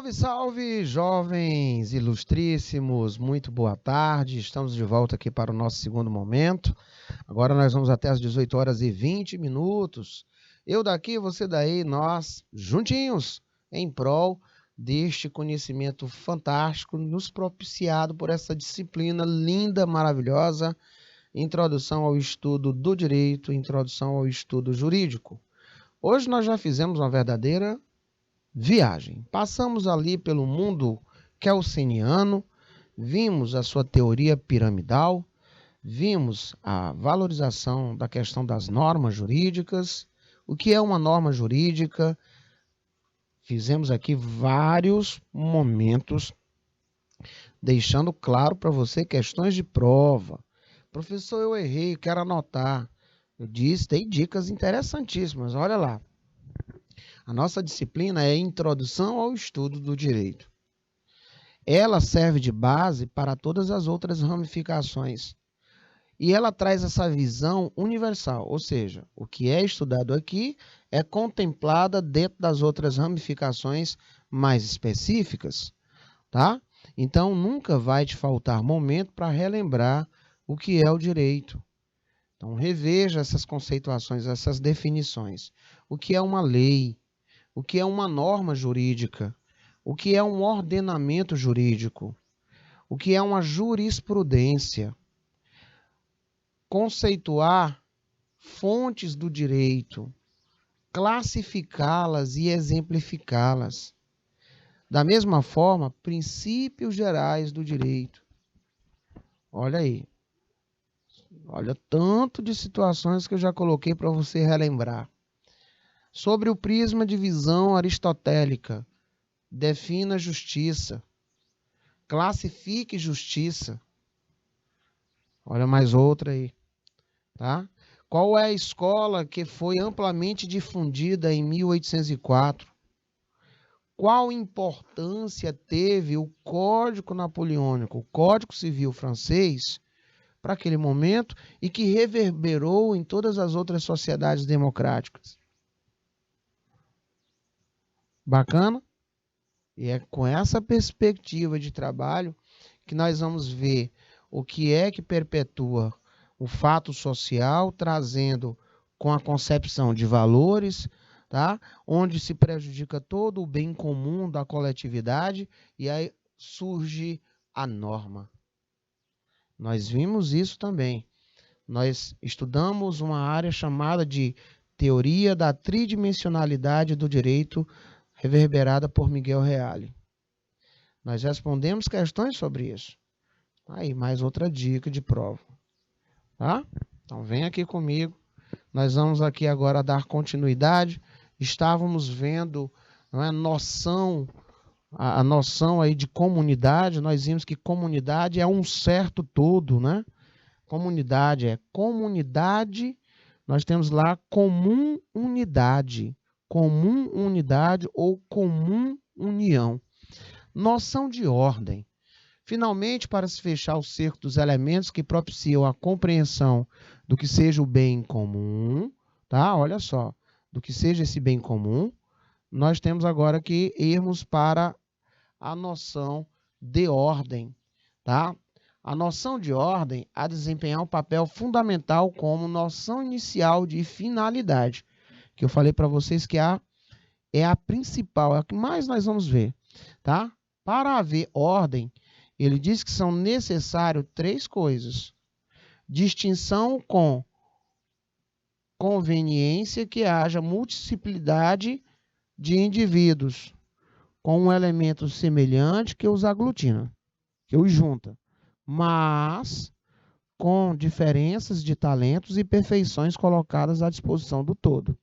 Salve, salve, jovens ilustríssimos, muito boa tarde. Estamos de volta aqui para o nosso segundo momento. Agora nós vamos até às 18 horas e 20 minutos. Eu daqui, você daí, nós juntinhos em prol deste conhecimento fantástico nos propiciado por essa disciplina linda, maravilhosa, Introdução ao Estudo do Direito, Introdução ao Estudo Jurídico. Hoje nós já fizemos uma verdadeira viagem. Passamos ali pelo mundo kelseniano, vimos a sua teoria piramidal, vimos a valorização da questão das normas jurídicas, o que é uma norma jurídica. Fizemos aqui vários momentos, deixando claro para você questões de prova. Professor, eu errei, quero anotar. Eu disse, tem dicas interessantíssimas, olha lá. A nossa disciplina é Introdução ao Estudo do Direito. Ela serve de base para todas as outras ramificações. E ela traz essa visão universal, ou seja, o que é estudado aqui é contemplada dentro das outras ramificações mais específicas, tá? Então, nunca vai te faltar momento para relembrar o que é o direito. Então, reveja essas conceituações, essas definições. O que é uma lei? O que é uma norma jurídica? O que é um ordenamento jurídico? O que é uma jurisprudência? Conceituar fontes do direito, classificá-las e exemplificá-las. Da mesma forma, princípios gerais do direito. Olha aí. Olha tanto de situações que eu já coloquei para você relembrar. Sobre o prisma de visão aristotélica, defina justiça, classifique justiça. Olha mais outra aí, tá? Qual é a escola que foi amplamente difundida em 1804? Qual importância teve o Código Napoleônico, o Código Civil francês, para aquele momento e que reverberou em todas as outras sociedades democráticas? Bacana? E é com essa perspectiva de trabalho que nós vamos ver o que é que perpetua o fato social, trazendo com a concepção de valores, tá? Onde se prejudica todo o bem comum da coletividade e aí surge a norma. Nós vimos isso também. Nós estudamos uma área chamada de teoria da tridimensionalidade do direito, reverberada por Miguel Reale. Nós respondemos questões sobre isso. Aí, mais outra dica de prova. Tá? Então, vem aqui comigo. Nós vamos aqui agora dar continuidade. Estávamos vendo, não é, a noção aí de comunidade. Nós vimos que comunidade é um certo todo, né? Comunidade é comunidade. Nós temos lá comum unidade ou comum união. Noção de ordem. Finalmente, para se fechar o cerco dos elementos que propiciam a compreensão do que seja o bem comum, tá? Olha só, do que seja esse bem comum, nós temos agora que irmos para a noção de ordem, tá? A noção de ordem a desempenhar um papel fundamental como noção inicial de finalidade, que eu falei para vocês que é a principal, é a que mais nós vamos ver, tá? Para haver ordem, ele diz que são necessárias 3 coisas. Distinção com conveniência, que haja multiplicidade de indivíduos, com um elemento semelhante que os aglutina, que os junta, mas com diferenças de talentos e perfeições colocadas à disposição do todo.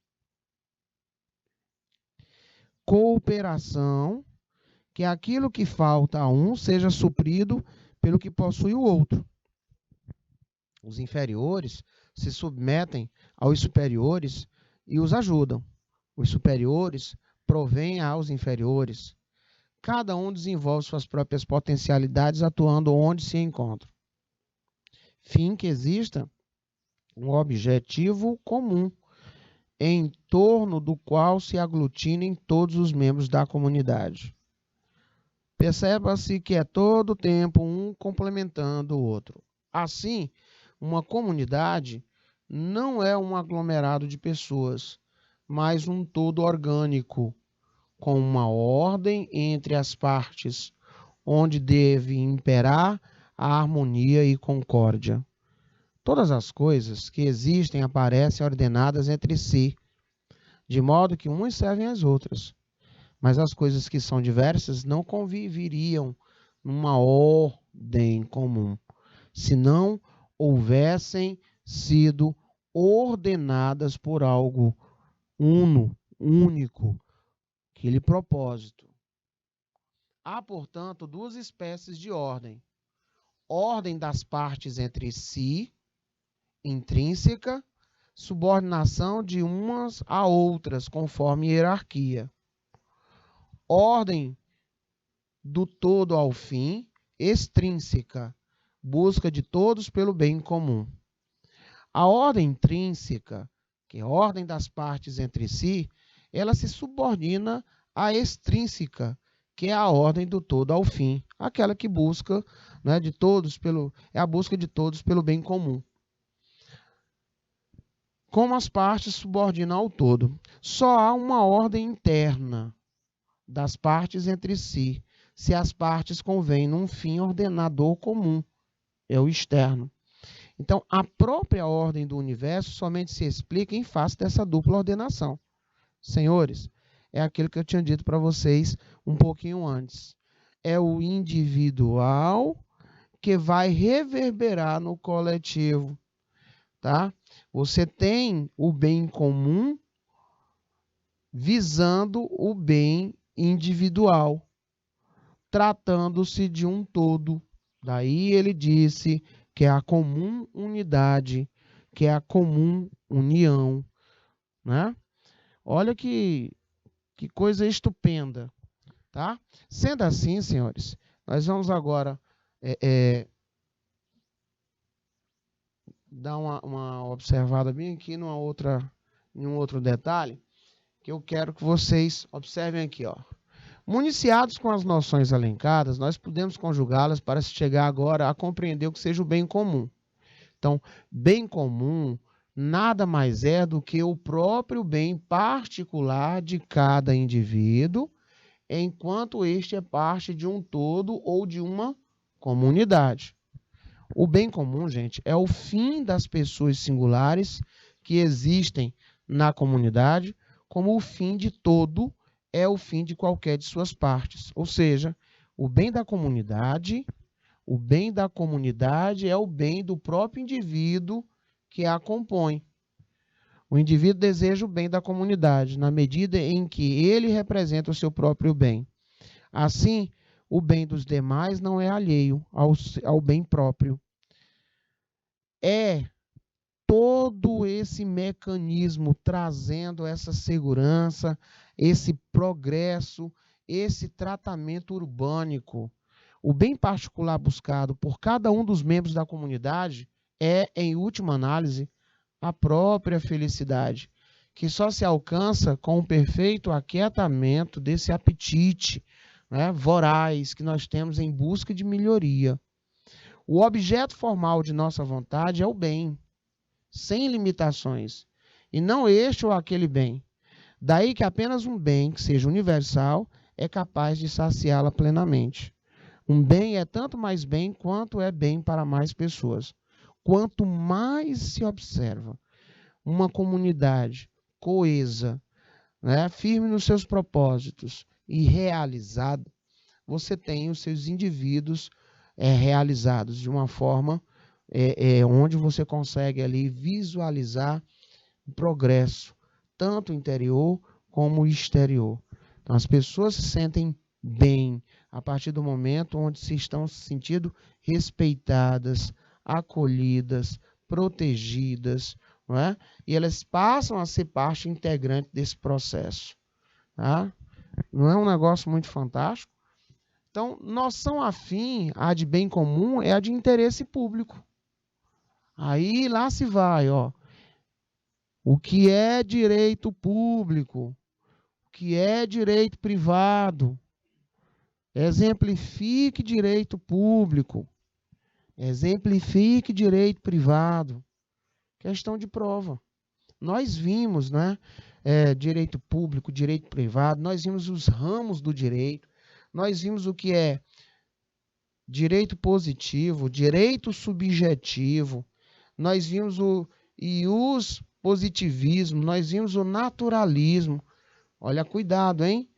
Cooperação, que aquilo que falta a um seja suprido pelo que possui o outro. Os inferiores se submetem aos superiores e os ajudam. Os superiores provêm aos inferiores. Cada um desenvolve suas próprias potencialidades atuando onde se encontram. Fim que exista um objetivo comum, em torno do qual se aglutinem todos os membros da comunidade. Perceba-se que é todo o tempo um complementando o outro. Assim, uma comunidade não é um aglomerado de pessoas, mas um todo orgânico, com uma ordem entre as partes, onde deve imperar a harmonia e concórdia. Todas as coisas que existem aparecem ordenadas entre si, de modo que umas servem às outras. Mas as coisas que são diversas não conviveriam numa ordem comum, se não houvessem sido ordenadas por algo único, aquele propósito. Há, portanto, duas espécies de ordem: ordem das partes entre si, intrínseca, subordinação de umas a outras, conforme hierarquia. Ordem do todo ao fim, extrínseca, busca de todos pelo bem comum. A ordem intrínseca, que é a ordem das partes entre si, ela se subordina à extrínseca, que é a ordem do todo ao fim, aquela que busca, né, de todos é a busca de todos pelo bem comum. Como as partes subordinam ao todo, só há uma ordem interna das partes entre si, se as partes convêm num fim ordenador comum, é o externo. Então, a própria ordem do universo somente se explica em face dessa dupla ordenação. Senhores, é aquilo que eu tinha dito para vocês um pouquinho antes. É o individual que vai reverberar no coletivo, tá? Você tem o bem comum visando o bem individual, tratando-se de um todo. Daí ele disse que é a comum unidade, que é a comum união, né? Olha que coisa estupenda, tá? Sendo assim, senhores, nós vamos agora dar uma observada bem aqui em um outro detalhe, que eu quero que vocês observem aqui, ó. Municiados com as noções elencadas, nós podemos conjugá-las para se chegar agora a compreender o que seja o bem comum. Então, bem comum nada mais é do que o próprio bem particular de cada indivíduo, enquanto este é parte de um todo ou de uma comunidade. O bem comum, gente, é o fim das pessoas singulares que existem na comunidade, como o fim de todo é o fim de qualquer de suas partes. Ou seja, o bem da comunidade é o bem do próprio indivíduo que a compõe. O indivíduo deseja o bem da comunidade, na medida em que ele representa o seu próprio bem. Assim, o bem dos demais não é alheio ao bem próprio. É todo esse mecanismo trazendo essa segurança, esse progresso, esse tratamento urbânico. O bem particular buscado por cada um dos membros da comunidade é, em última análise, a própria felicidade, que só se alcança com o perfeito aquietamento desse apetite, né, voraz que nós temos em busca de melhoria. O objeto formal de nossa vontade é o bem, sem limitações, e não este ou aquele bem. Daí que apenas um bem que seja universal é capaz de saciá-la plenamente. Um bem é tanto mais bem quanto é bem para mais pessoas. Quanto mais se observa uma comunidade coesa, né, firme nos seus propósitos e realizada, você tem os seus indivíduos realizados de uma forma onde você consegue ali visualizar o progresso, tanto interior como exterior. Então, as pessoas se sentem bem a partir do momento onde se estão se sentindo respeitadas, acolhidas, protegidas, não é? E elas passam a ser parte integrante desse processo. Tá? Não é um negócio muito fantástico? Então, noção afim, a de bem comum, é a de interesse público. Aí lá se vai, ó. O que é direito público? O que é direito privado? Exemplifique direito público. Exemplifique direito privado. Questão de prova. Nós vimos, né? Direito público, direito privado, nós vimos os ramos do direito, nós vimos o que é direito positivo, direito subjetivo, nós vimos o ius positivismo, nós vimos o naturalismo. Olha, cuidado, hein?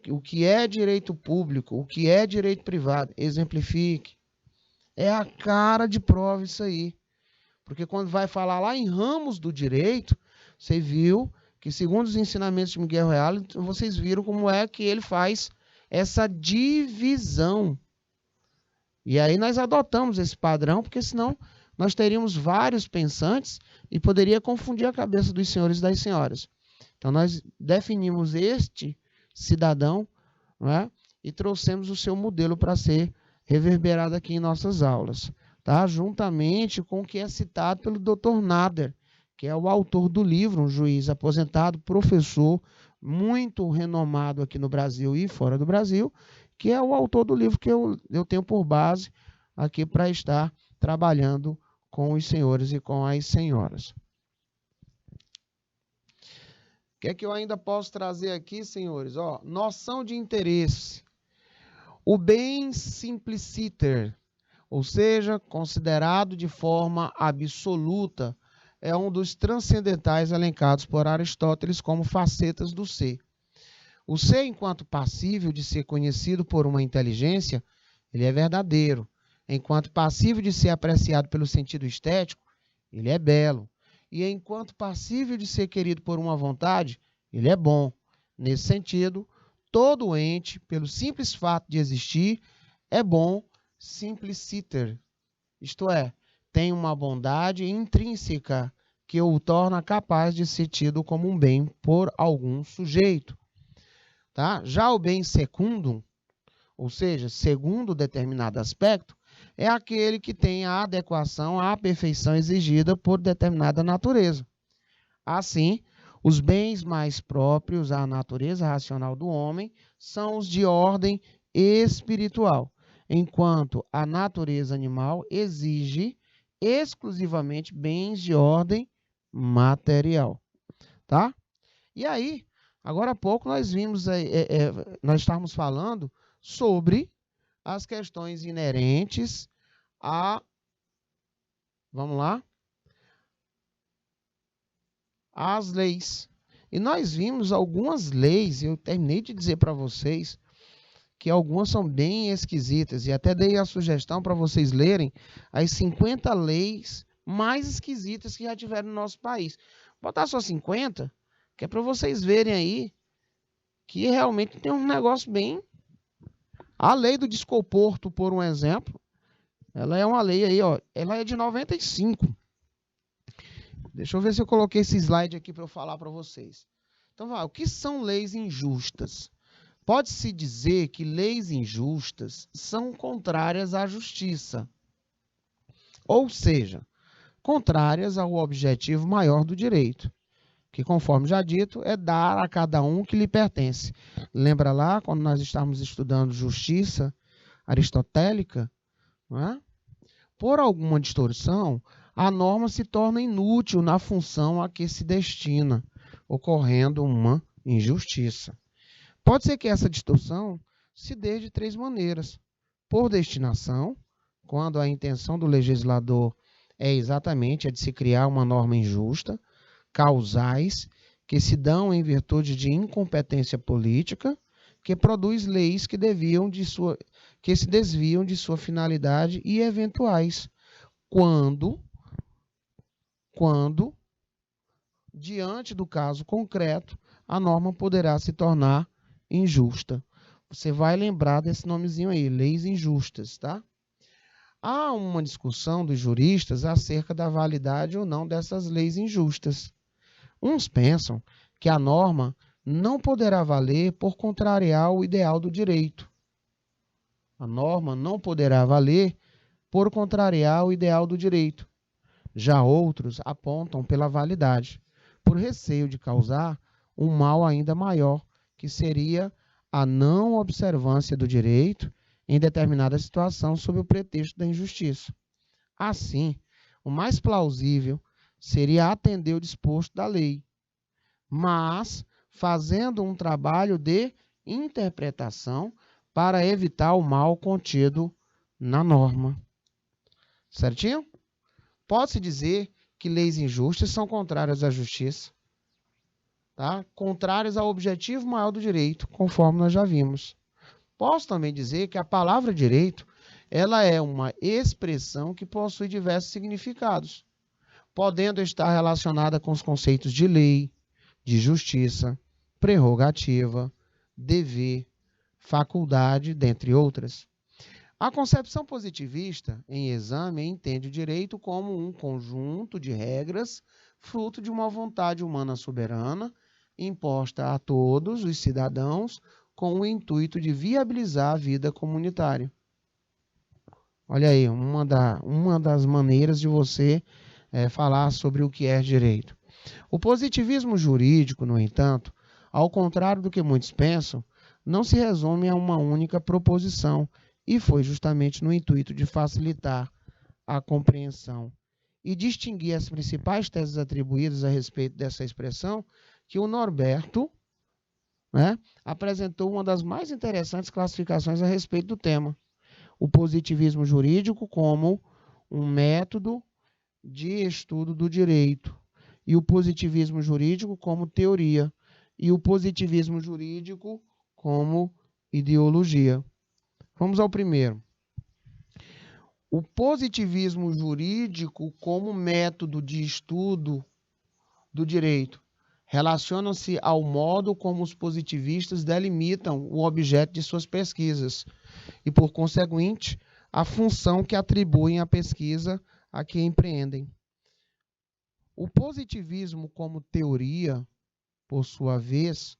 O que é direito público, o que é direito privado, exemplifique. É a cara de prova isso aí. Porque quando vai falar lá em ramos do direito, você viu que, segundo os ensinamentos de Miguel Reale, vocês viram como é que ele faz essa divisão. E aí nós adotamos esse padrão, porque senão nós teríamos vários pensantes e poderia confundir a cabeça dos senhores e das senhoras. Então nós definimos este cidadão, né, e trouxemos o seu modelo para ser reverberado aqui em nossas aulas, tá? Juntamente com o que é citado pelo Dr. Nader, que é o autor do livro, um juiz aposentado, professor, muito renomado aqui no Brasil e fora do Brasil, que é o autor do livro que eu tenho por base aqui para estar trabalhando com os senhores e com as senhoras. O que é que eu ainda posso trazer aqui, senhores? Noção de interesse. O bem simpliciter, ou seja, considerado de forma absoluta, é um dos transcendentais elencados por Aristóteles como facetas do ser. O ser, enquanto passível de ser conhecido por uma inteligência, ele é verdadeiro. Enquanto passível de ser apreciado pelo sentido estético, ele é belo. E enquanto passível de ser querido por uma vontade, ele é bom. Nesse sentido, todo ente, pelo simples fato de existir, é bom simpliciter. Isto é, tem uma bondade intrínseca que o torna capaz de ser tido como um bem por algum sujeito. Tá? Já o bem secundum, ou seja, segundo determinado aspecto, é aquele que tem a adequação à perfeição exigida por determinada natureza. Assim, os bens mais próprios à natureza racional do homem são os de ordem espiritual, enquanto a natureza animal exige exclusivamente bens de ordem material. Tá? E aí, agora há pouco nós vimos, nós estávamos falando sobre as questões inerentes vamos lá, às leis. E nós vimos algumas leis, eu terminei de dizer para vocês que algumas são bem esquisitas, e até dei a sugestão para vocês lerem as 50 leis mais esquisitas que já tiveram no nosso país. Vou botar só 50, que é para vocês verem aí que realmente tem um negócio bem... A lei do desconforto, por um exemplo, ela é uma lei aí, ela é de 95. Deixa eu ver se eu coloquei esse slide aqui para eu falar para vocês. Então, o que são leis injustas? Pode-se dizer que leis injustas são contrárias à justiça, ou seja, contrárias ao objetivo maior do direito, que, conforme já dito, é dar a cada um o que lhe pertence. Lembra lá, quando nós estávamos estudando justiça aristotélica, não é? Por alguma distorção, a norma se torna inútil na função a que se destina, ocorrendo uma injustiça. Pode ser que essa distorção se dê de 3 maneiras. Por destinação, quando a intenção do legislador é exatamente a de se criar uma norma injusta, causais, que se dão em virtude de incompetência política, que produz leis que se desviam de sua finalidade, e eventuais, quando diante do caso concreto, a norma poderá se tornar injusta. Você vai lembrar desse nomezinho aí, leis injustas, tá? Há uma discussão dos juristas acerca da validade ou não dessas leis injustas. Uns pensam que a norma não poderá valer por contrariar o ideal do direito. A norma não poderá valer por contrariar o ideal do direito. Já outros apontam pela validade, por receio de causar um mal ainda maior, que seria a não observância do direito em determinada situação sob o pretexto da injustiça. Assim, o mais plausível seria atender o disposto da lei, mas fazendo um trabalho de interpretação para evitar o mal contido na norma. Certinho? Pode-se dizer que leis injustas são contrárias à justiça, tá? Contrárias ao objetivo maior do direito, conforme nós já vimos. Posso também dizer que a palavra direito, ela é uma expressão que possui diversos significados, podendo estar relacionada com os conceitos de lei, de justiça, prerrogativa, dever, faculdade, dentre outras. A concepção positivista, em exame, entende o direito como um conjunto de regras, fruto de uma vontade humana soberana, imposta a todos os cidadãos com o intuito de viabilizar a vida comunitária. Olha aí, uma das maneiras de você falar sobre o que é direito. O positivismo jurídico, no entanto, ao contrário do que muitos pensam, não se resume a uma única proposição, e foi justamente no intuito de facilitar a compreensão e distinguir as principais teses atribuídas a respeito dessa expressão que o Norberto, apresentou uma das mais interessantes classificações a respeito do tema. O positivismo jurídico como um método de estudo do direito, e o positivismo jurídico como teoria, e o positivismo jurídico como ideologia. Vamos ao primeiro. O positivismo jurídico como método de estudo do direito relaciona-se ao modo como os positivistas delimitam o objeto de suas pesquisas e, por conseguinte, a função que atribuem à pesquisa a que empreendem. O positivismo como teoria, por sua vez,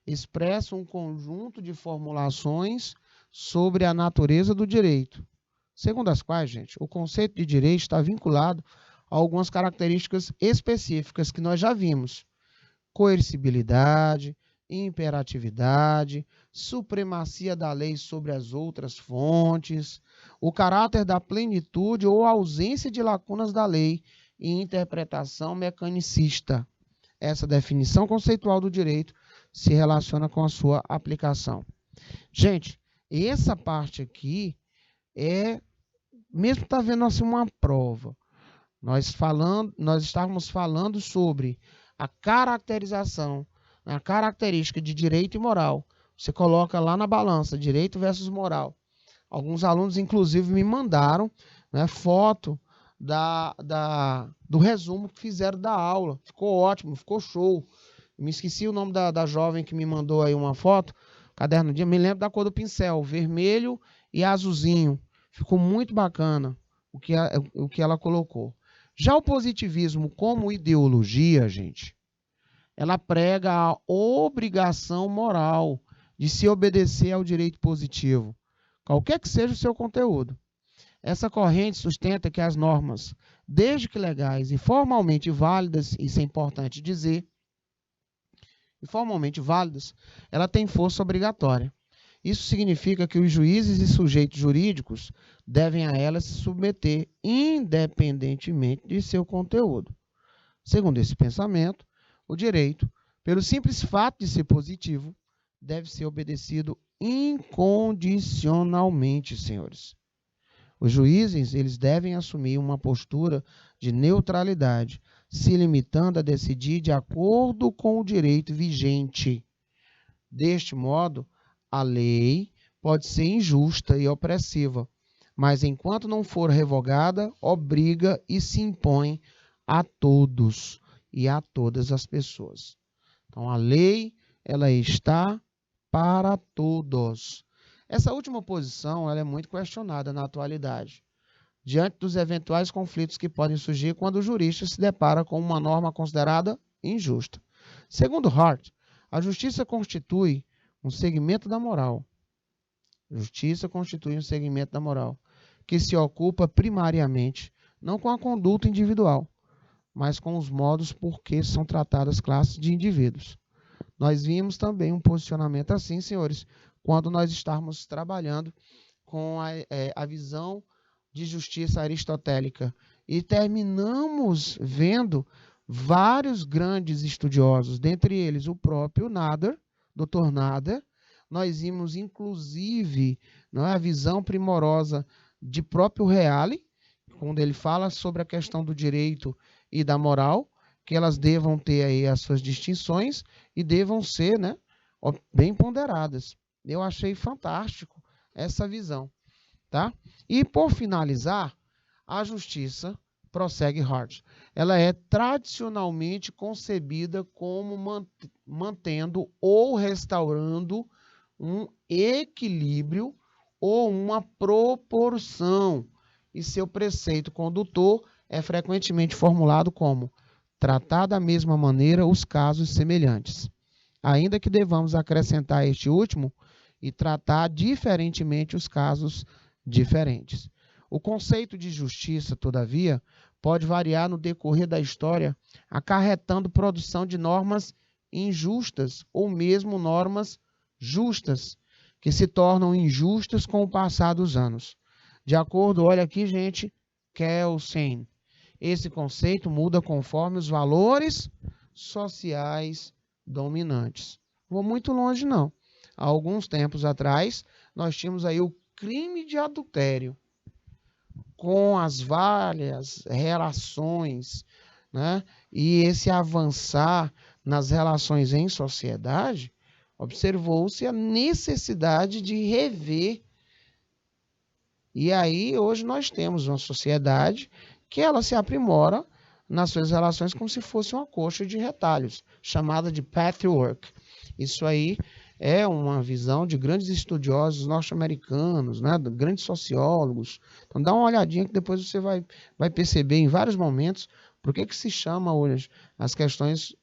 expressa um conjunto de formulações sobre a natureza do direito, segundo as quais, gente, o conceito de direito está vinculado a algumas características específicas que nós já vimos: coercibilidade, imperatividade, supremacia da lei sobre as outras fontes, o caráter da plenitude ou ausência de lacunas da lei e interpretação mecanicista. Essa definição conceitual do direito se relaciona com a sua aplicação. Gente, essa parte aqui mesmo está vendo assim uma prova. Nós estávamos falando sobre a caracterização, a característica de direito e moral. Você coloca lá na balança, direito versus moral. Alguns alunos, inclusive, me mandaram foto do resumo que fizeram da aula. Ficou ótimo, ficou show. Me esqueci o nome da jovem que me mandou aí uma foto. Caderno dia, me lembro da cor do pincel, vermelho e azulzinho. Ficou muito bacana o que ela colocou. Já o positivismo como ideologia, gente, ela prega a obrigação moral de se obedecer ao direito positivo, qualquer que seja o seu conteúdo. Essa corrente sustenta que as normas, desde que legais e formalmente válidas, isso é importante dizer, e formalmente válidas, ela tem força obrigatória. Isso significa que os juízes e sujeitos jurídicos devem a ela se submeter independentemente de seu conteúdo. Segundo esse pensamento, o direito, pelo simples fato de ser positivo, deve ser obedecido incondicionalmente, senhores. Os juízes, eles devem assumir uma postura de neutralidade, se limitando a decidir de acordo com o direito vigente. Deste modo, a lei pode ser injusta e opressiva, mas enquanto não for revogada, obriga e se impõe a todos e a todas as pessoas. Então, a lei, ela está para todos. Essa última posição, ela é muito questionada na atualidade, diante dos eventuais conflitos que podem surgir quando o jurista se depara com uma norma considerada injusta. Segundo Hart, a justiça constitui um segmento da moral. Justiça constitui um segmento da moral, que se ocupa primariamente não com a conduta individual, mas com os modos por que são tratadas classes de indivíduos. Nós vimos também um posicionamento assim, senhores, quando nós estávamos trabalhando com a visão de justiça aristotélica. E terminamos vendo vários grandes estudiosos, dentre eles o próprio Nader, Dr. Nader. Nós vimos, inclusive, não é, a visão primorosa de próprio Reale, quando ele fala sobre a questão do direito e da moral, que elas devam ter aí as suas distinções e devam ser, né, bem ponderadas. Eu achei fantástico essa visão, tá? E por finalizar, a justiça, prossegue Hart, ela é tradicionalmente concebida como mantendo ou restaurando um equilíbrio ou uma proporção, e seu preceito condutor é frequentemente formulado como tratar da mesma maneira os casos semelhantes, ainda que devamos acrescentar este último e tratar diferentemente os casos diferentes. O conceito de justiça, todavia, pode variar no decorrer da história, acarretando produção de normas injustas ou mesmo normas justas, que se tornam injustas com o passar dos anos. De acordo, olha aqui, gente, Kelsen. Esse conceito muda conforme os valores sociais dominantes. Vou muito longe, não. Há alguns tempos atrás, nós tínhamos aí o crime de adultério, com as várias relações, né? E esse avançar nas relações em sociedade, observou-se a necessidade de rever. E aí, hoje nós temos uma sociedade que ela se aprimora nas suas relações como se fosse uma coxa de retalhos, chamada de patchwork. Isso aí é uma visão de grandes estudiosos norte-americanos, né, grandes sociólogos. Então dá uma olhadinha que depois você vai perceber em vários momentos por que se chama hoje as questões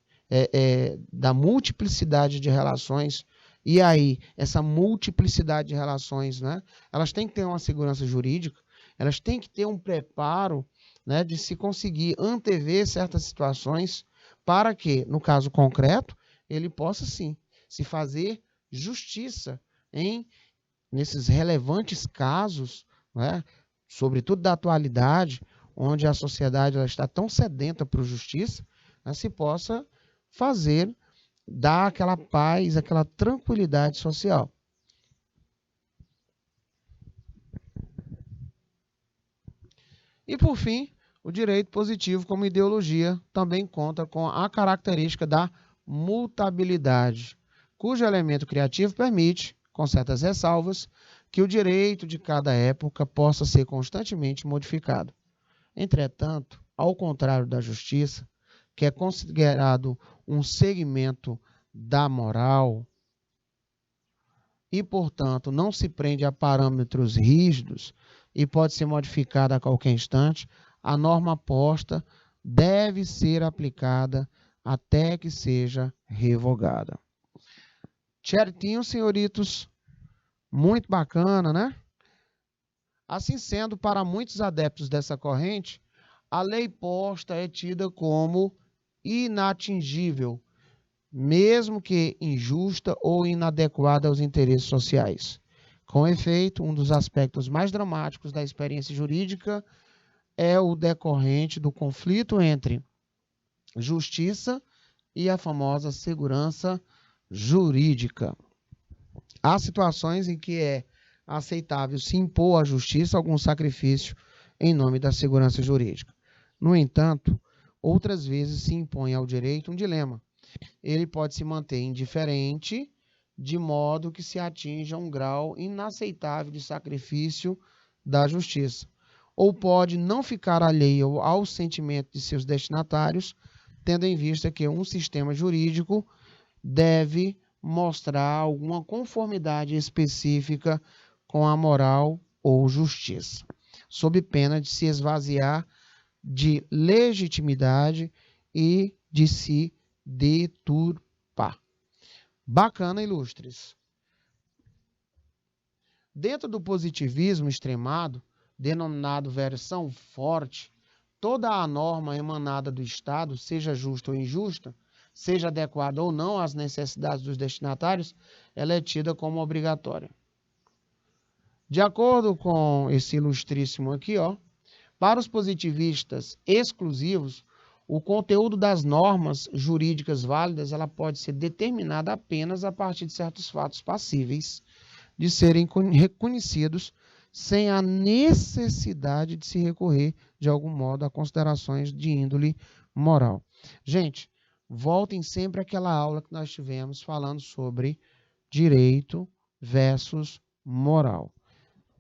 da multiplicidade de relações. E aí, essa multiplicidade de relações, né, elas têm que ter uma segurança jurídica, elas têm que ter um preparo, né, de se conseguir antever certas situações para que, no caso concreto, ele possa, sim, se fazer justiça nesses relevantes casos, né, sobretudo da atualidade, onde a sociedade ela está tão sedenta por justiça, né, se possa dar aquela paz, aquela tranquilidade social. E, por fim, o direito positivo como ideologia também conta com a característica da mutabilidade, cujo elemento criativo permite, com certas ressalvas, que o direito de cada época possa ser constantemente modificado. Entretanto, ao contrário da justiça, que é considerado um segmento da moral e, portanto, não se prende a parâmetros rígidos e pode ser modificada a qualquer instante, a norma posta deve ser aplicada até que seja revogada. Certinho, senhoritos? Muito bacana, né? Assim sendo, para muitos adeptos dessa corrente, a lei posta é tida como inatingível, mesmo que injusta ou inadequada aos interesses sociais. Com efeito, um dos aspectos mais dramáticos da experiência jurídica é o decorrente do conflito entre justiça e a famosa segurança jurídica. Há situações em que é aceitável se impor à justiça algum sacrifício em nome da segurança jurídica. No entanto, outras vezes se impõe ao direito um dilema. Ele pode se manter indiferente, de modo que se atinja um grau inaceitável de sacrifício da justiça, ou pode não ficar alheio ao sentimento de seus destinatários, tendo em vista que um sistema jurídico deve mostrar alguma conformidade específica com a moral ou justiça, sob pena de se esvaziar de legitimidade e de se deturpar. Bacana, ilustres. Dentro do positivismo extremado, denominado versão forte, toda a norma emanada do Estado, seja justa ou injusta, seja adequada ou não às necessidades dos destinatários, ela é tida como obrigatória. De acordo com esse ilustríssimo aqui, ó, para os positivistas exclusivos, o conteúdo das normas jurídicas válidas ela pode ser determinada apenas a partir de certos fatos passíveis de serem reconhecidos sem a necessidade de se recorrer, de algum modo, a considerações de índole moral. Gente, voltem sempre àquela aula que nós tivemos falando sobre direito versus moral.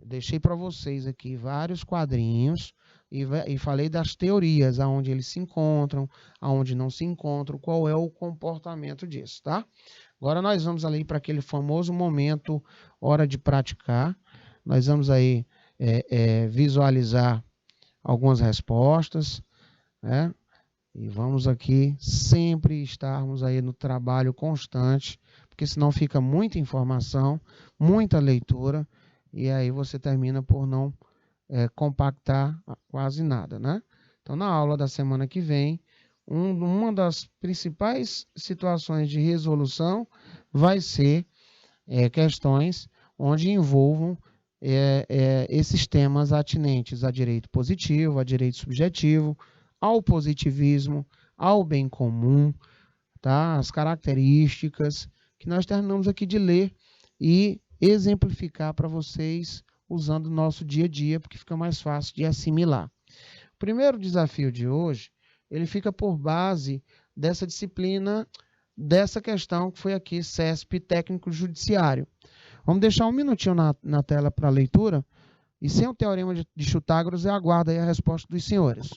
Deixei para vocês aqui vários quadrinhos e falei das teorias, aonde eles se encontram, aonde não se encontram, qual é o comportamento disso, tá? Agora nós vamos ali para aquele famoso momento, hora de praticar. Nós vamos aí visualizar algumas respostas, né? E vamos aqui sempre estarmos aí no trabalho constante, porque senão fica muita informação, muita leitura, e aí você termina por não compactar quase nada, né? Então, na aula da semana que vem, uma das principais situações de resolução vai ser questões onde envolvam esses temas atinentes a direito positivo, a direito subjetivo, ao positivismo, ao bem comum, tá? As características que nós terminamos aqui de ler e exemplificar para vocês usando o nosso dia a dia, porque fica mais fácil de assimilar. O primeiro desafio de hoje, ele fica por base dessa disciplina, dessa questão que foi aqui, CESP Técnico Judiciário. Vamos deixar um minutinho na tela para leitura, e sem o teorema de Chutágoras, eu aguardo aí a resposta dos senhores.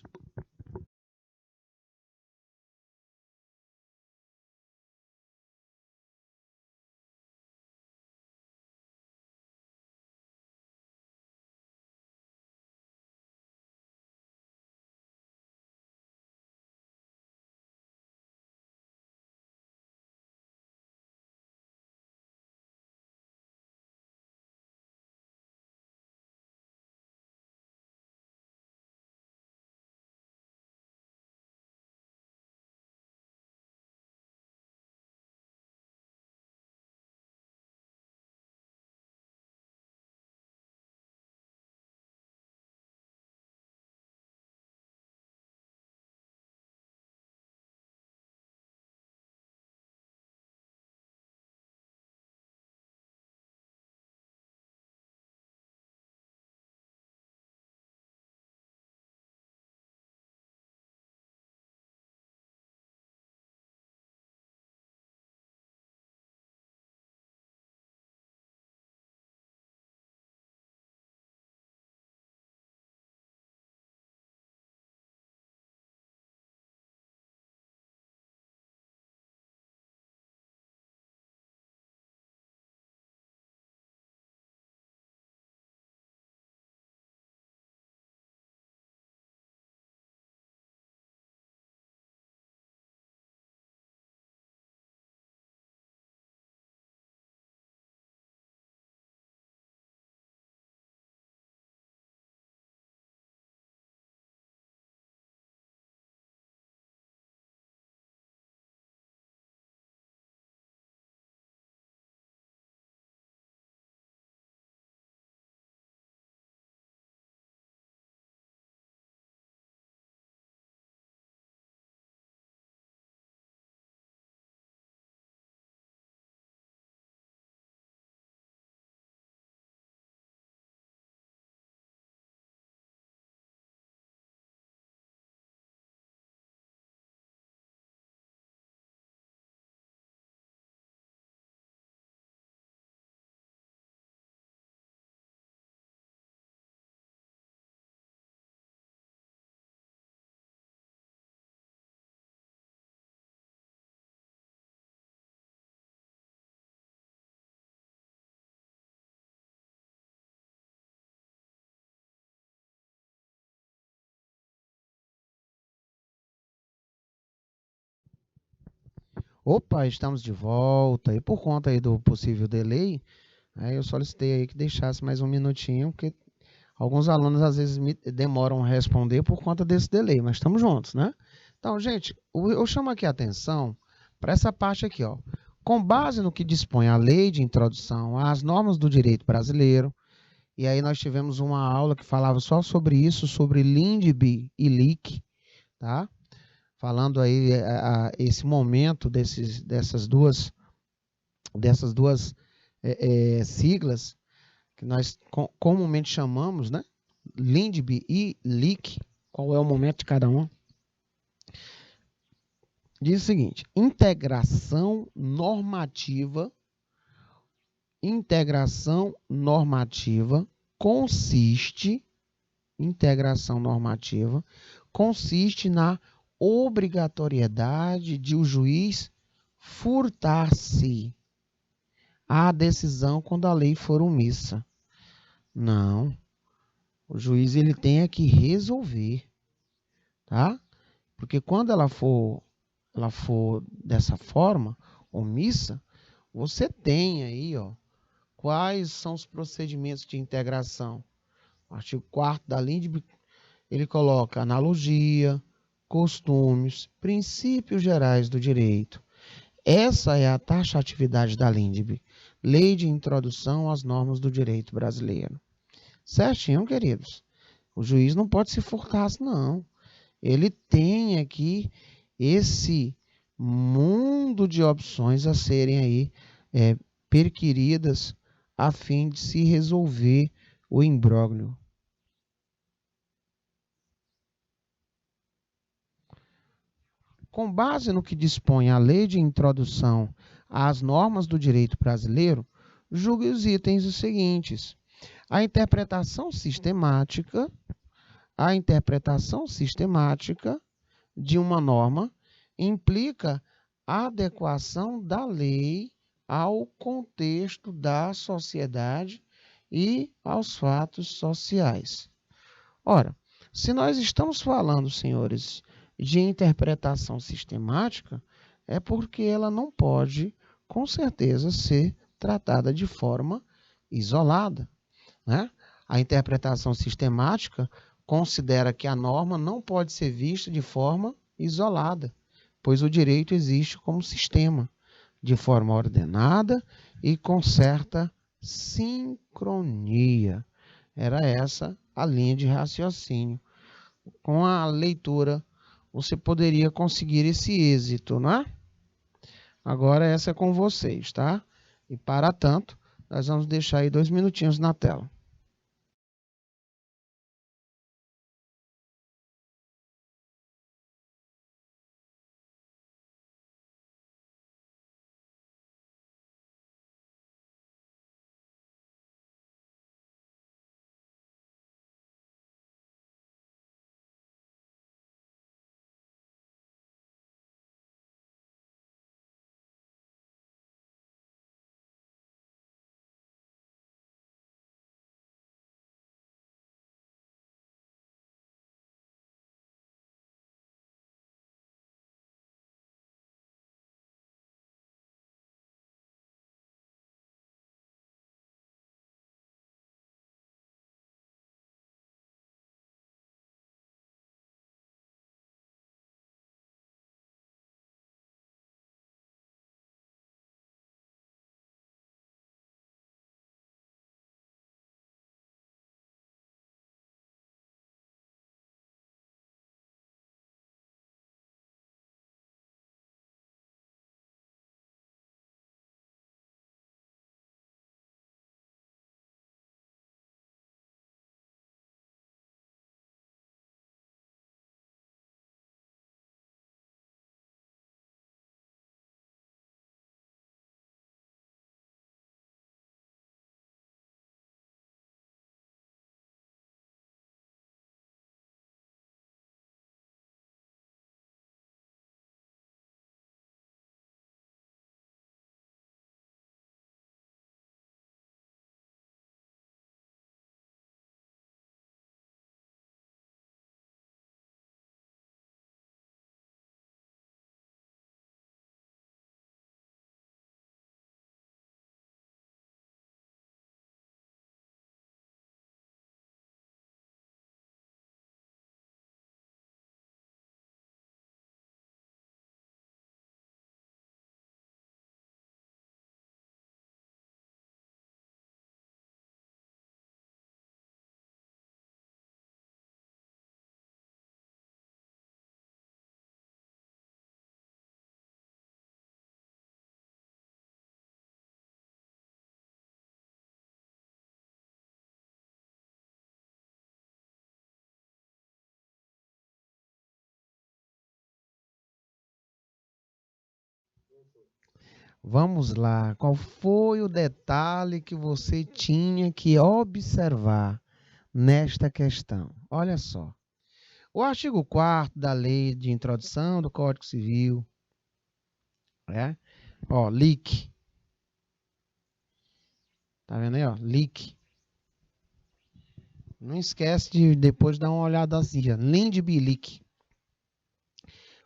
Opa, estamos de volta. E por conta aí do possível delay, eu solicitei aí que deixasse mais um minutinho, porque alguns alunos às vezes demoram a responder por conta desse delay, mas estamos juntos, né? Então, gente, eu chamo aqui a atenção para essa parte aqui, ó. Com base no que dispõe a lei de introdução às normas do direito brasileiro, e aí nós tivemos uma aula que falava só sobre isso, sobre Lindby e Leake, tá? Falando aí esse momento dessas duas siglas que nós comumente chamamos, né? Lindby e Leake, qual é o momento de cada um? Diz o seguinte: integração normativa consiste na obrigatoriedade de o juiz furtar-se à decisão quando a lei for omissa. Não. O juiz ele tem que resolver, tá? Porque quando ela for dessa forma, omissa, você tem aí, ó, quais são os procedimentos de integração. O artigo 4º da Lindby, ele coloca analogia, costumes, princípios gerais do direito. Essa é a taxatividade da Lindby, Lei de Introdução às Normas do Direito Brasileiro. Certinho, queridos? O juiz não pode se furtar, não. Ele tem aqui esse mundo de opções a serem aí perquiridas a fim de se resolver o imbróglio. Com base no que dispõe a Lei de Introdução às Normas do Direito Brasileiro, julgue os itens os seguintes: a interpretação sistemática de uma norma implica a adequação da lei ao contexto da sociedade e aos fatos sociais. Ora, se nós estamos falando, senhores, de interpretação sistemática, é porque ela não pode, com certeza, ser tratada de forma isolada, né? A interpretação sistemática considera que a norma não pode ser vista de forma isolada, pois o direito existe como sistema, de forma ordenada e com certa sincronia. Era essa a linha de raciocínio. Com a leitura, você poderia conseguir esse êxito, não é? Agora essa é com vocês, tá? E para tanto, nós vamos deixar aí 2 minutinhos na tela. Vamos lá. Qual foi o detalhe que você tinha que observar nesta questão? Olha só. O artigo 4º da Lei de Introdução do Código Civil, LIC. Tá vendo aí, LIC. Não esquece de depois dar uma olhada assim, LINDBILIC.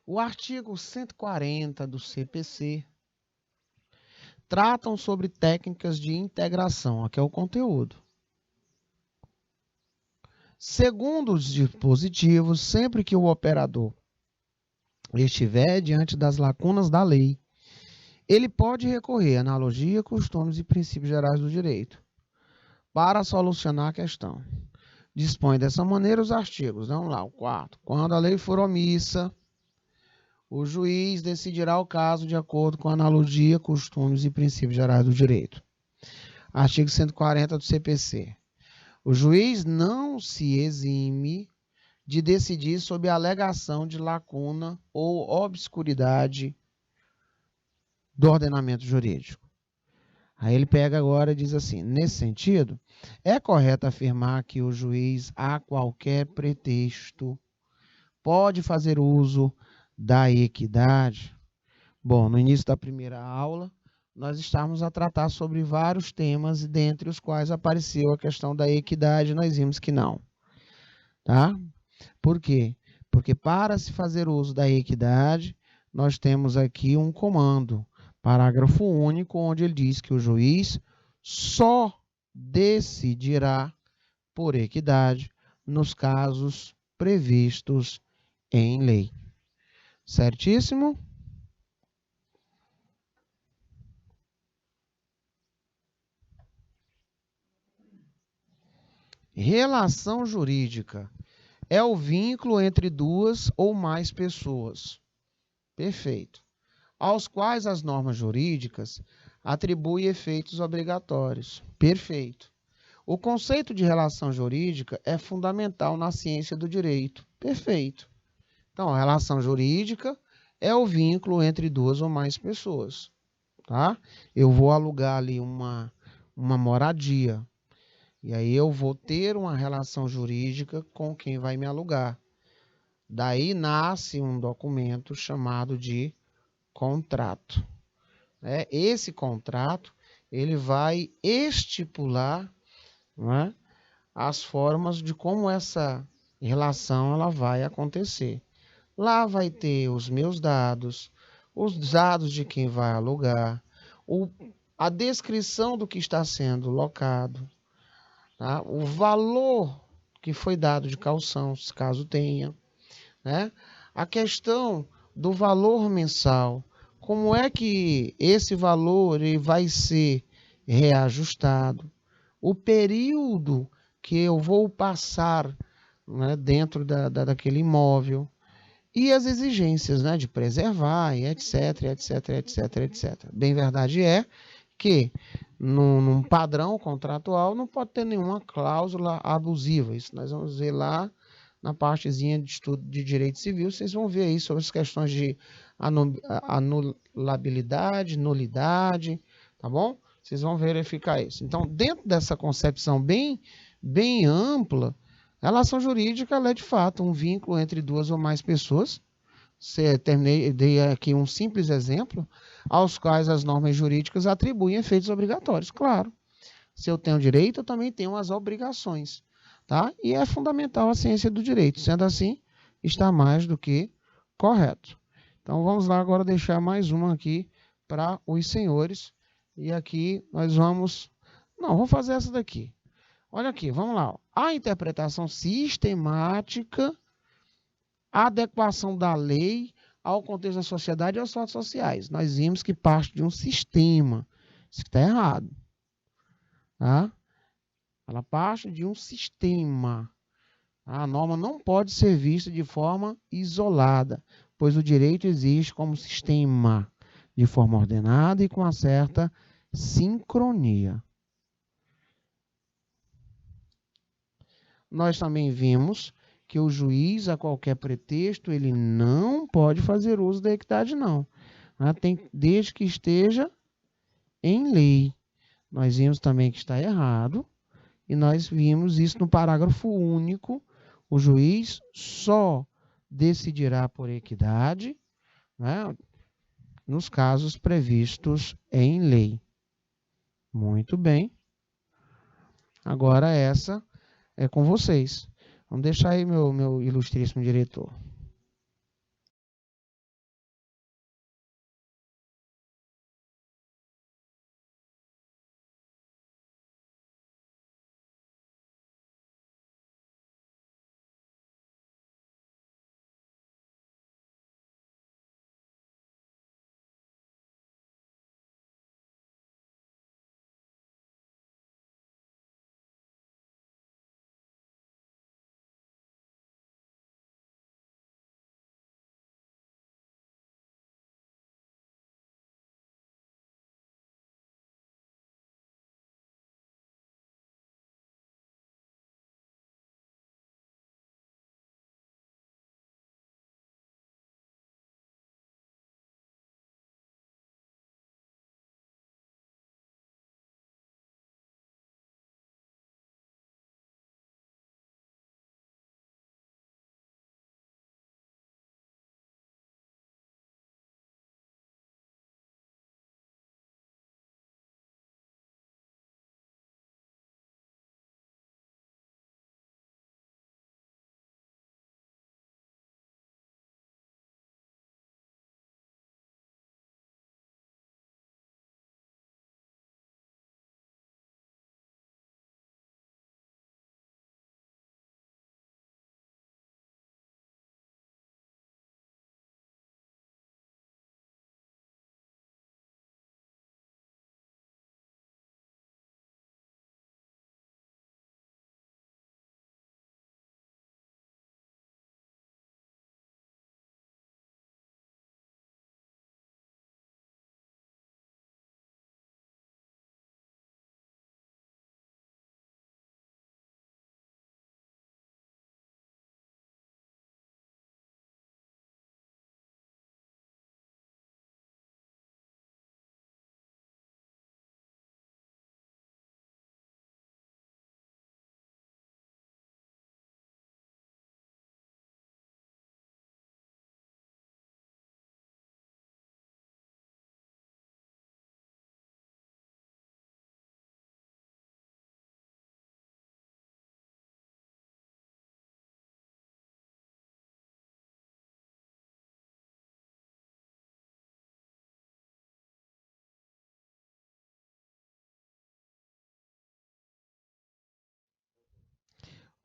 O artigo 140 do CPC tratam sobre técnicas de integração. Aqui é o conteúdo. Segundo os dispositivos, sempre que o operador estiver diante das lacunas da lei, ele pode recorrer à analogia, costumes e princípios gerais do direito para solucionar a questão. Dispõe dessa maneira os artigos. Vamos lá, o 4º. Quando a lei for omissa, o juiz decidirá o caso de acordo com a analogia, costumes e princípios gerais do direito. Artigo 140 do CPC. O juiz não se exime de decidir sob a alegação de lacuna ou obscuridade do ordenamento jurídico. Aí ele pega agora e diz assim, nesse sentido, é correto afirmar que o juiz, a qualquer pretexto, pode fazer uso da equidade? Bom, no início da primeira aula, nós estávamos a tratar sobre vários temas, dentre os quais apareceu a questão da equidade, nós vimos que não. Tá? Por quê? Porque para se fazer uso da equidade, nós temos aqui um comando, parágrafo único, onde ele diz que o juiz só decidirá por equidade nos casos previstos em lei. Certíssimo? Relação jurídica é o vínculo entre duas ou mais pessoas. Perfeito. Aos quais as normas jurídicas atribuem efeitos obrigatórios. Perfeito. O conceito de relação jurídica é fundamental na ciência do direito. Perfeito. Então, a relação jurídica é o vínculo entre duas ou mais pessoas. Tá? Eu vou alugar ali uma moradia. E aí eu vou ter uma relação jurídica com quem vai me alugar. Daí nasce um documento chamado de contrato. Esse contrato ele vai estipular, as formas de como essa relação ela vai acontecer. Lá vai ter os meus dados, os dados de quem vai alugar, a descrição do que está sendo locado, tá? O valor que foi dado de caução, se caso tenha, a questão do valor mensal, como é que esse valor ele vai ser reajustado, o período que eu vou passar, dentro daquele imóvel, e as exigências, de preservar, e etc, etc, etc, etc. Bem verdade é que num padrão contratual não pode ter nenhuma cláusula abusiva. Isso nós vamos ver lá na partezinha de estudo de direito civil, vocês vão ver aí sobre as questões de anulabilidade, nulidade, tá bom? Vocês vão verificar isso. Então, dentro dessa concepção bem ampla, a relação jurídica ela é de fato um vínculo entre duas ou mais pessoas. Dei aqui um simples exemplo, aos quais as normas jurídicas atribuem efeitos obrigatórios. Claro, se eu tenho direito, eu também tenho as obrigações. Tá? E é fundamental a ciência do direito. Sendo assim, está mais do que correto. Então, vamos lá agora deixar mais uma aqui para os senhores. E aqui nós vamos... Não, vamos fazer essa daqui. Olha aqui, vamos lá. A interpretação sistemática, a adequação da lei ao contexto da sociedade e aos fatos sociais. Nós vimos que parte de um sistema. Isso está errado. Tá? Ela parte de um sistema. A norma não pode ser vista de forma isolada, pois o direito existe como sistema, de forma ordenada e com uma certa sincronia. Nós também vimos que o juiz, a qualquer pretexto, ele não pode fazer uso da equidade, não. Desde que esteja em lei. Nós vimos também que está errado, e nós vimos isso no parágrafo único. O juiz só decidirá por equidade, né, nos casos previstos em lei. Muito bem. Agora essa é com vocês. Vamos deixar aí meu ilustríssimo diretor.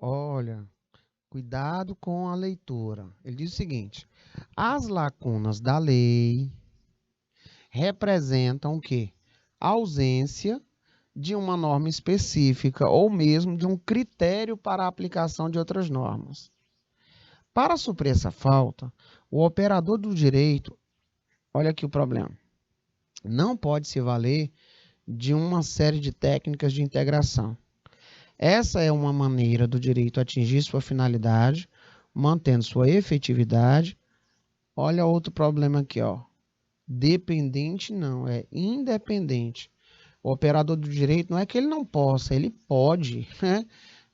Olha, cuidado com a leitura. Ele diz o seguinte: as lacunas da lei representam o quê? A ausência de uma norma específica ou mesmo de um critério para a aplicação de outras normas. Para suprir essa falta, o operador do direito, olha aqui o problema, não pode se valer de uma série de técnicas de integração. Essa é uma maneira do direito atingir sua finalidade, mantendo sua efetividade. Olha outro problema aqui, ó. Dependente não, é independente. O operador do direito não é que ele não possa, ele pode, né?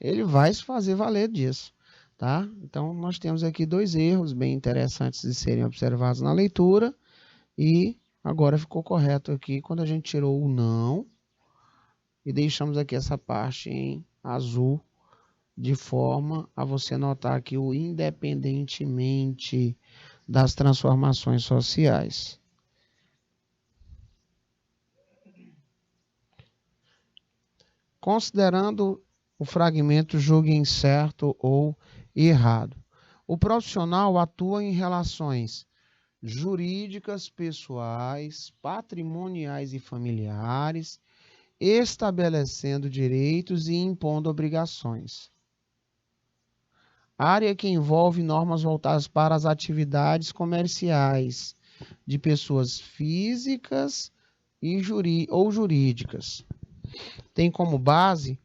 Ele vai se fazer valer disso, tá? Então, nós temos aqui dois erros bem interessantes de serem observados na leitura e agora ficou correto aqui quando a gente tirou o não e deixamos aqui essa parte em azul de forma a você notar aqui o independentemente das transformações sociais. Considerando o fragmento julgue incerto ou errado. O profissional atua em relações jurídicas, pessoais, patrimoniais e familiares, estabelecendo direitos e impondo obrigações. Área que envolve normas voltadas para as atividades comerciais de pessoas físicas ou jurídicas. Tem como base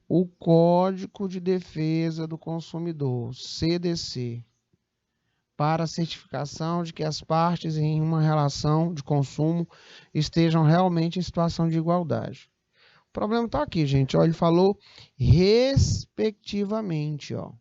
o Código de Defesa do Consumidor, CDC. para a certificação de que as partes em uma relação de consumo estejam realmente em situação de igualdade. O problema está aqui, gente. Ó, ele falou respectivamente. Ó.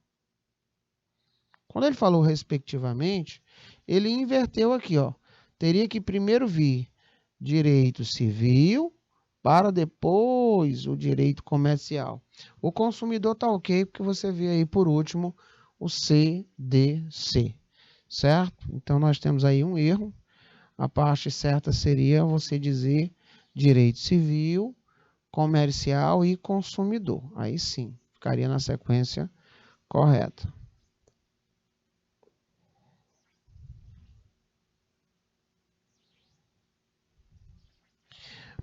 Quando ele falou respectivamente, ele inverteu aqui. Ó. Teria que primeiro vir direito civil para depois o direito comercial. O consumidor está ok, porque você vê aí por último o CDC, certo? Então nós temos aí um erro. A parte certa seria você dizer direito civil, comercial e consumidor. Aí sim, ficaria na sequência correta.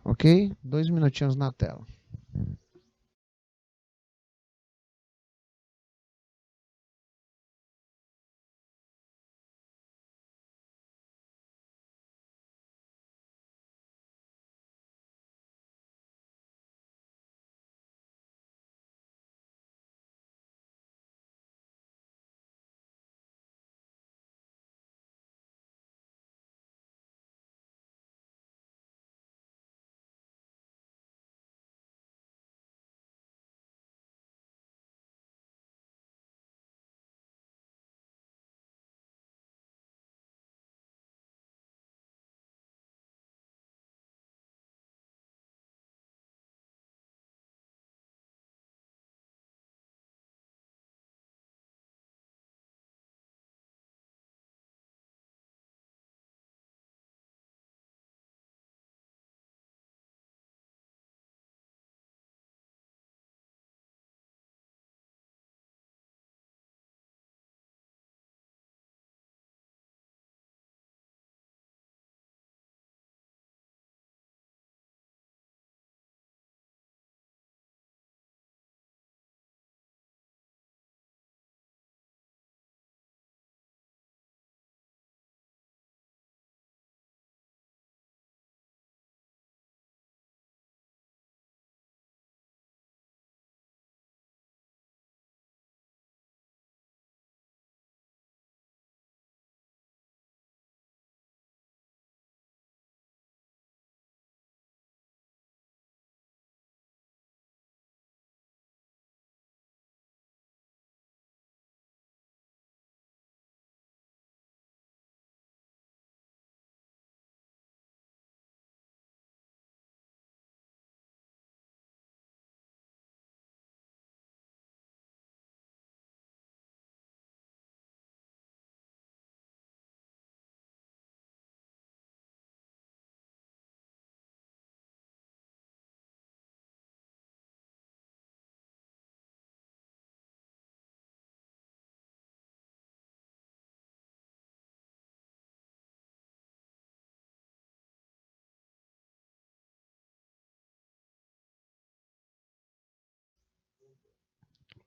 Ok? 2 minutinhos na tela.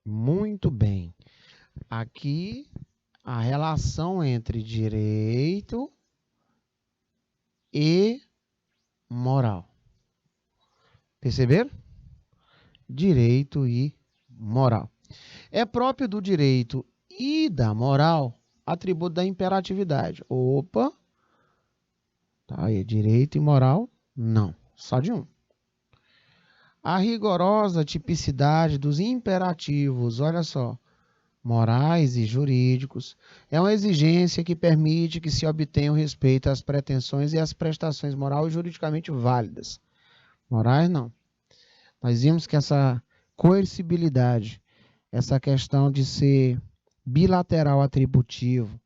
Muito bem. Aqui a relação entre direito e moral. Perceberam? Direito e moral. É próprio do direito e da moral atributo da imperatividade. Opa! Tá aí, direito e moral? Não, só de um. A rigorosa tipicidade dos imperativos, olha só, morais e jurídicos, é uma exigência que permite que se obtenha o respeito às pretensões e às prestações moral e juridicamente válidas. Morais, não. Nós vimos que essa coercibilidade, essa questão de ser bilateral atributivo,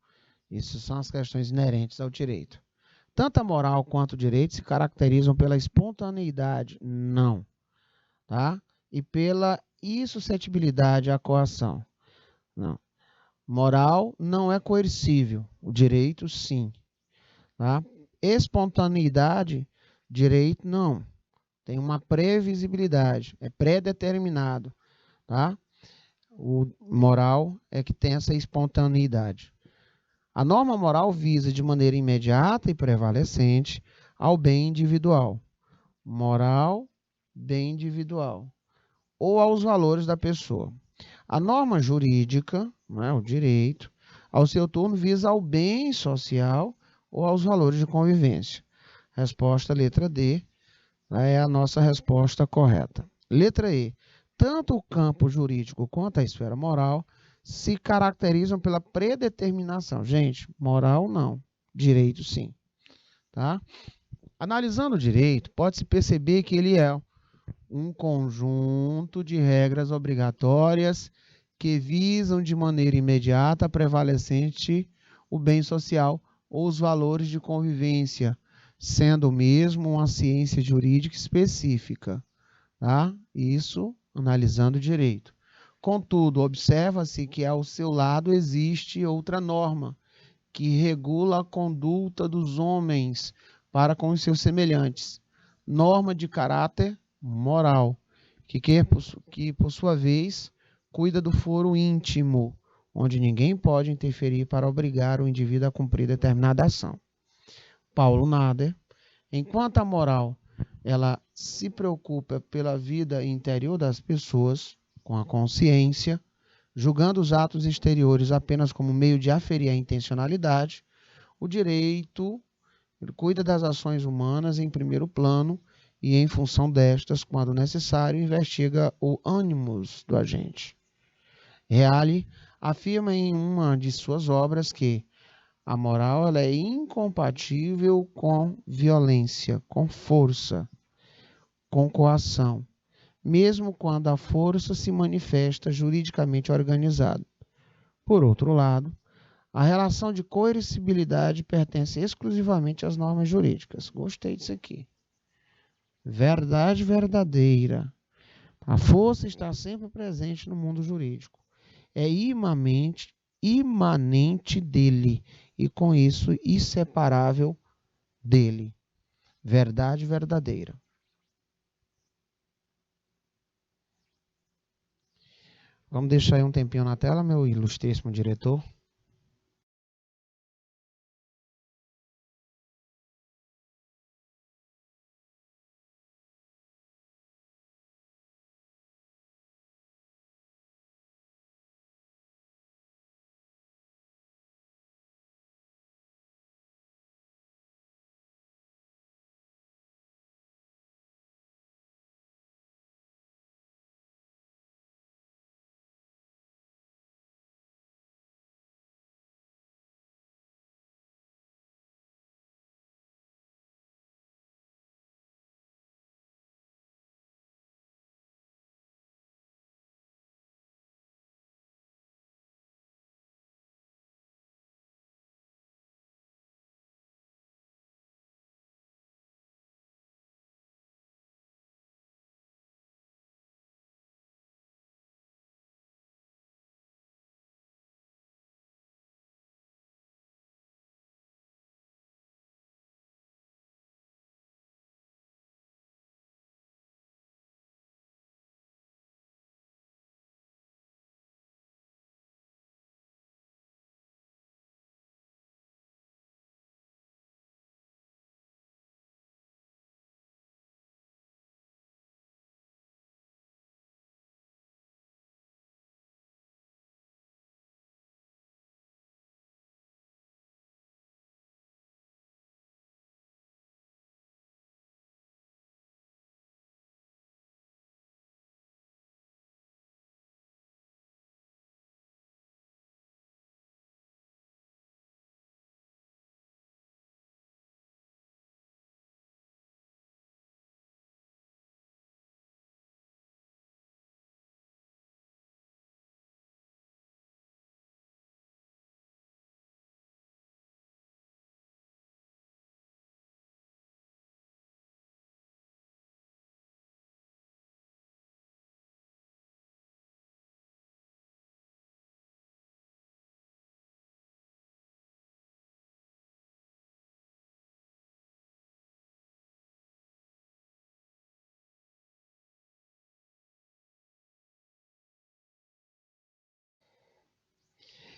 isso são as questões inerentes ao direito. Tanto a moral quanto o direito se caracterizam pela espontaneidade, não, tá? E pela insuscetibilidade à coação, não. Moral não é coercível, o direito sim, tá? Espontaneidade, direito não. Tem uma previsibilidade, é pré-determinado, tá? O moral é que tem essa espontaneidade. A norma moral visa de maneira imediata e prevalecente ao bem individual. Moral, bem individual. Ou aos valores da pessoa. A norma jurídica, não é, o direito, ao seu turno, visa ao bem social ou aos valores de convivência. Resposta letra D é a nossa resposta correta. Letra E. Tanto o campo jurídico quanto a esfera moral se caracterizam pela predeterminação. Gente, moral não, direito sim. Tá? Analisando o direito, pode-se perceber que ele é um conjunto de regras obrigatórias que visam de maneira imediata prevalecente o bem social ou os valores de convivência, sendo mesmo uma ciência jurídica específica. Tá? Isso analisando o direito. Contudo, observa-se que ao seu lado existe outra norma que regula a conduta dos homens para com os seus semelhantes. Norma de caráter moral, que por sua vez cuida do foro íntimo, onde ninguém pode interferir para obrigar o indivíduo a cumprir determinada ação. Paulo Nader. Enquanto a moral ela se preocupa pela vida interior das pessoas, com a consciência, julgando os atos exteriores apenas como meio de aferir a intencionalidade, o direito cuida das ações humanas em primeiro plano e, em função destas, quando necessário, investiga o ânimos do agente. Reale afirma em uma de suas obras que a moral ela é incompatível com violência, com força, com coação, mesmo quando a força se manifesta juridicamente organizada. Por outro lado, a relação de coercibilidade pertence exclusivamente às normas jurídicas. Gostei disso aqui. Verdade verdadeira. A força está sempre presente no mundo jurídico. É imanente dele e, com isso, inseparável dele. Verdade verdadeira. Vamos deixar aí um tempinho na tela, meu ilustríssimo diretor.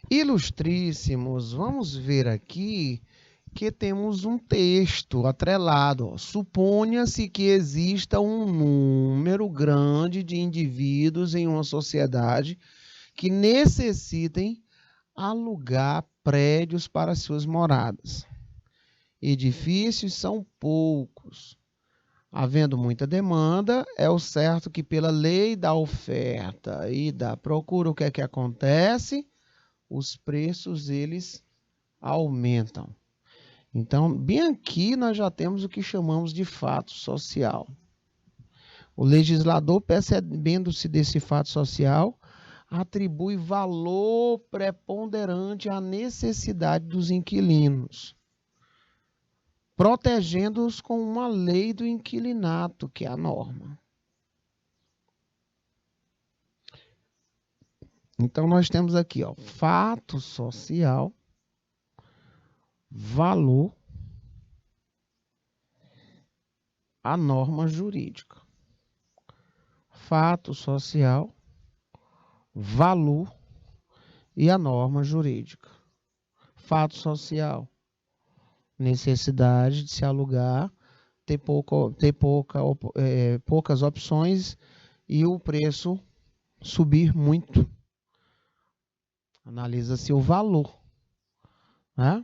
Ilustríssimos, vamos ver aqui que temos um texto atrelado. Suponha-se que exista um número grande de indivíduos em uma sociedade que necessitem alugar prédios para suas moradas. Edifícios são poucos. Havendo muita demanda, é o certo que pela lei da oferta e da procura, o que é que acontece? Os preços, eles aumentam. Então, bem aqui nós já temos o que chamamos de fato social. O legislador, percebendo-se desse fato social, atribui valor preponderante à necessidade dos inquilinos, protegendo-os com uma lei do inquilinato, que é a norma. Então, nós temos aqui, fato social, valor, a norma jurídica. Fato social, valor e a norma jurídica. Fato social, necessidade de se alugar, ter poucas opções e o preço subir muito. Analisa-se o valor, né?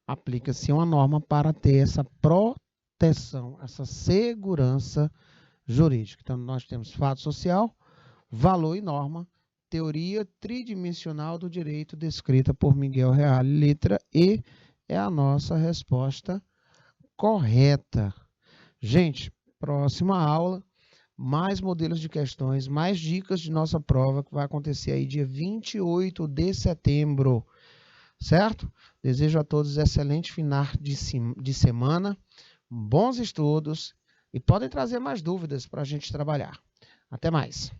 Aplica-se uma norma para ter essa proteção, essa segurança jurídica. Então, nós temos fato social, valor e norma, teoria tridimensional do direito descrita por Miguel Reale, letra E, é a nossa resposta correta. Gente, próxima aula, mais modelos de questões, mais dicas de nossa prova, que vai acontecer aí dia 28 de setembro, certo? Desejo a todos excelente final de semana, bons estudos e podem trazer mais dúvidas para a gente trabalhar. Até mais.